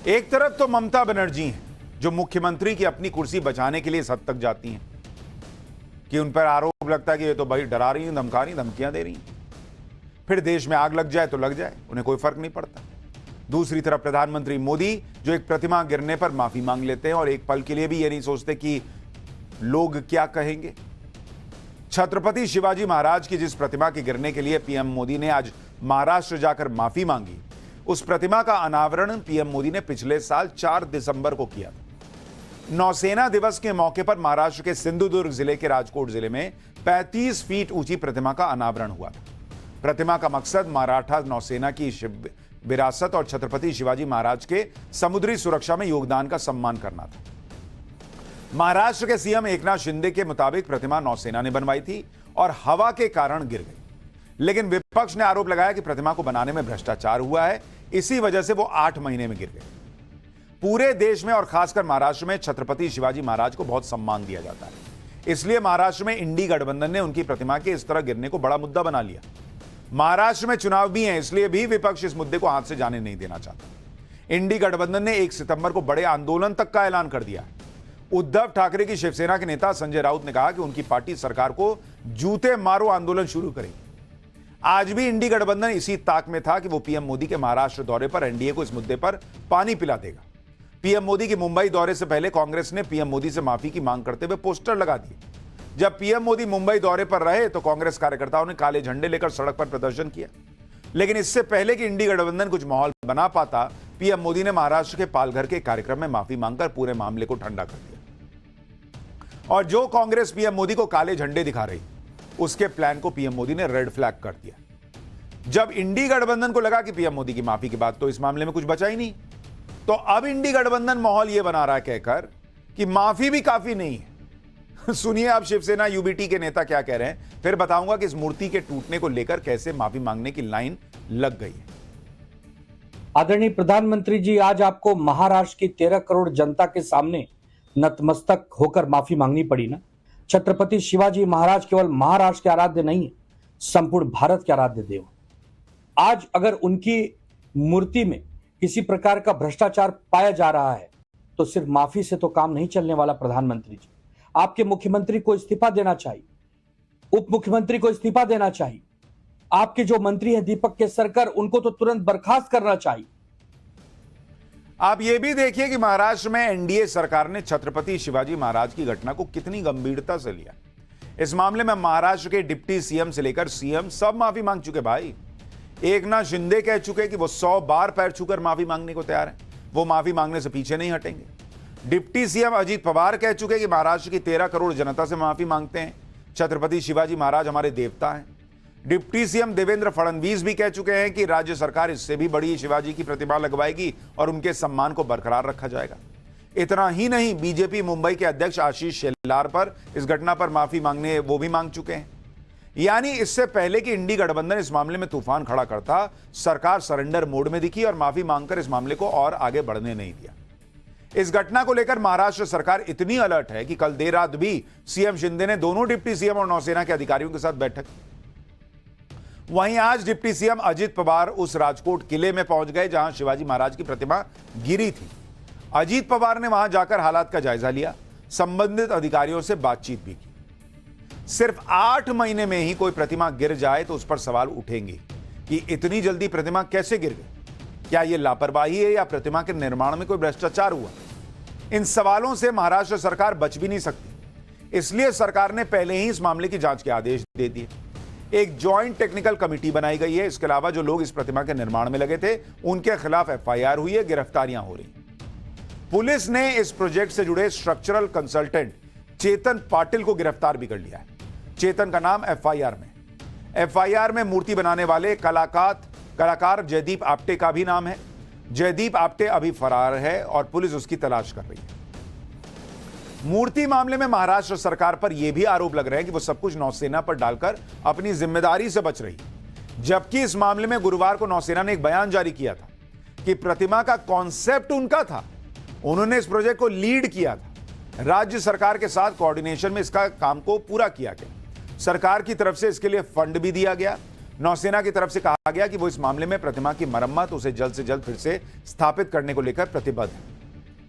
एक तरफ तो ममता बनर्जी हैं, जो मुख्यमंत्री की अपनी कुर्सी बचाने के लिए इस हद तक जाती हैं कि उन पर आरोप लगता है कि ये तो भाई डरा रही हैं, धमका रही, धमकियां दे रही हैं। फिर देश में आग लग जाए तो लग जाए, उन्हें कोई फर्क नहीं पड़ता। दूसरी तरफ प्रधानमंत्री मोदी, जो एक प्रतिमा गिरने पर माफी मांग लेते हैं और एक पल के लिए भी ये नहीं सोचते कि लोग क्या कहेंगे। छत्रपति शिवाजी महाराज की जिस प्रतिमा के गिरने के लिए पीएम मोदी ने आज महाराष्ट्र जाकर माफी मांगी, उस प्रतिमा का अनावरण पीएम मोदी ने पिछले साल 4 दिसंबर को किया था। नौसेना दिवस के मौके पर महाराष्ट्र के सिंधुदुर्ग जिले के राजकोट जिले में 35 फीट ऊंची प्रतिमा का अनावरण हुआ था। प्रतिमा का मकसद मराठा नौसेना की विरासत और छत्रपति शिवाजी महाराज के समुद्री सुरक्षा में योगदान का सम्मान करना था। महाराष्ट्र के सीएम एकनाथ शिंदे के मुताबिक प्रतिमा नौसेना ने बनवाई थी और हवा के कारण गिर गई, लेकिन विपक्ष ने आरोप लगाया कि प्रतिमा को बनाने में भ्रष्टाचार हुआ है, इसी वजह से वो 8 महीने में गिर गई। पूरे देश में और खासकर महाराष्ट्र में छत्रपति शिवाजी महाराज को बहुत सम्मान दिया जाता है, इसलिए महाराष्ट्र में इंडी गठबंधन ने उनकी प्रतिमा के इस तरह गिरने को बड़ा मुद्दा बना लिया। महाराष्ट्र में चुनाव भी हैं, इसलिए भी विपक्ष इस मुद्दे को हाथ से जाने नहीं देना चाहता। इंडी गठबंधन ने 1 सितंबर को बड़े आंदोलन तक का ऐलान कर दिया। उद्धव ठाकरे की शिवसेना के नेता संजय राउत ने कहा कि उनकी पार्टी सरकार को जूते मारो आंदोलन शुरू करेगी। आज भी इंडी गठबंधन इसी ताक में था कि वो पीएम मोदी के महाराष्ट्र दौरे पर एनडीए को इस मुद्दे पर पानी पिला देगा। पीएम मोदी के मुंबई दौरे से पहले कांग्रेस ने पीएम मोदी से माफी की मांग करते हुए पोस्टर लगा दिए। जब पीएम मोदी मुंबई दौरे पर रहे तो कांग्रेस कार्यकर्ताओं ने काले झंडे लेकर सड़क पर प्रदर्शन किया, लेकिन इससे पहले कि इंडी गठबंधन कुछ माहौल बना पाता, पीएम मोदी ने महाराष्ट्र के पालघर के कार्यक्रम में माफी मांगकर पूरे मामले को ठंडा कर दिया। और जो कांग्रेस पीएम मोदी को काले झंडे दिखा रही, उसके प्लान को पीएम मोदी ने रेड फ्लैग कर दिया। जब इंडी गठबंधन को लगा कि पीएम मोदी की माफी के बाद तो इस मामले में कुछ बचा ही नहीं, तो अब इंडी गठबंधन माहौल यह बना रहा है कहकर कि माफी भी काफी नहीं है। सुनिए आप शिवसेना यूबीटी के नेता क्या कह रहे हैं, फिर बताऊंगा कि इस मूर्ति के टूटने को लेकर कैसे माफी मांगने की लाइन लग गई है। आदरणीय प्रधानमंत्री जी, आज आपको महाराष्ट्र की 13 करोड़ जनता के सामने नतमस्तक होकर माफी मांगनी पड़ी ना। छत्रपति शिवाजी महाराज केवल महाराष्ट्र के आराध्य नहीं है, संपूर्ण भारत के आराध्य देव। आज अगर उनकी मूर्ति में किसी प्रकार का भ्रष्टाचार पाया जा रहा है तो सिर्फ माफी से तो काम नहीं चलने वाला। प्रधानमंत्री जी, आपके मुख्यमंत्री को इस्तीफा देना चाहिए, उप मुख्यमंत्री को इस्तीफा देना चाहिए। आपके जो मंत्री हैं दीपक केसरकर, उनको तो तुरंत बर्खास्त करना चाहिए। आप यह भी देखिए कि महाराष्ट्र में एनडीए सरकार ने छत्रपति शिवाजी महाराज की घटना को कितनी गंभीरता से लिया। इस मामले में महाराष्ट्र के डिप्टी सीएम से लेकर सीएम सब माफी मांग चुके। भाई, एकनाथ शिंदे कह चुके कि वो 100 बार पैर छूकर माफी मांगने को तैयार हैं, वो माफी मांगने से पीछे नहीं हटेंगे। डिप्टी सीएम अजीत पवार कह चुके कि महाराष्ट्र की 13 करोड़ जनता से माफी मांगते हैं, छत्रपति शिवाजी महाराज हमारे देवता हैं। डिप्टी सीएम देवेंद्र फडणवीस भी कह चुके हैं कि राज्य सरकार इससे भी बड़ी शिवाजी की प्रतिमा लगवाएगी और उनके सम्मान को बरकरार रखा जाएगा। इतना ही नहीं, बीजेपी मुंबई के अध्यक्ष आशीष शेलार पर इस घटना पर माफी मांगने वो भी मांग चुके हैं। यानी इससे पहले कि इंडी गठबंधन इस मामले में तूफान खड़ा करता, सरकार सरेंडर मोड में दिखी और माफी मांगकर इस मामले को और आगे बढ़ने नहीं दिया। इस घटना को लेकर महाराष्ट्र सरकार इतनी अलर्ट है कि कल देर रात भी सीएम शिंदे ने दोनों डिप्टी सीएम और नौसेना के अधिकारियों के साथ बैठक। वहीं आज डिप्टी सीएम अजीत पवार उस राजकोट किले में पहुंच गए जहां शिवाजी महाराज की प्रतिमा गिरी थी। अजीत पवार ने वहां जाकर हालात का जायजा लिया, संबंधित अधिकारियों से बातचीत भी की। सिर्फ 8 महीने में ही कोई प्रतिमा गिर जाए तो उस पर सवाल उठेंगे कि इतनी जल्दी प्रतिमा कैसे गिर गई, क्या यह लापरवाही है या प्रतिमा के निर्माण में कोई भ्रष्टाचार हुआ। इन सवालों से महाराष्ट्र सरकार बच भी नहीं सकती, इसलिए सरकार ने पहले ही इस मामले की जांच के आदेश दे दिए। एक ज्वाइंट टेक्निकल कमेटी बनाई गई है। इसके अलावा जो लोग इस प्रतिमा के निर्माण में लगे थे उनके खिलाफ एफआईआर हुई है, गिरफ्तारियां हो रही। पुलिस ने इस प्रोजेक्ट से जुड़े स्ट्रक्चरल कंसल्टेंट चेतन पाटिल को गिरफ्तार भी कर लिया है। चेतन का नाम एफआईआर में मूर्ति बनाने वाले कलाकार जयदीप आप्टे का भी नाम है। जयदीप आप्टे अभी फरार है और पुलिस उसकी तलाश कर रही है। मूर्ति मामले में महाराष्ट्र सरकार पर यह भी आरोप लग रहे हैं कि वो सब कुछ नौसेना पर डालकर अपनी जिम्मेदारी से बच रही, जबकि इस मामले में गुरुवार को नौसेना ने एक बयान जारी किया था कि प्रतिमा का कॉन्सेप्ट उनका था, उन्होंने इस प्रोजेक्ट को लीड किया था, राज्य सरकार के साथ कोऑर्डिनेशन में इसका काम को पूरा किया गया, सरकार की तरफ से इसके लिए फंड भी दिया गया। नौसेना की तरफ से कहा गया कि वो इस मामले में प्रतिमा की मरम्मत उसे जल्द से जल्द फिर से स्थापित करने को लेकर प्रतिबद्ध है।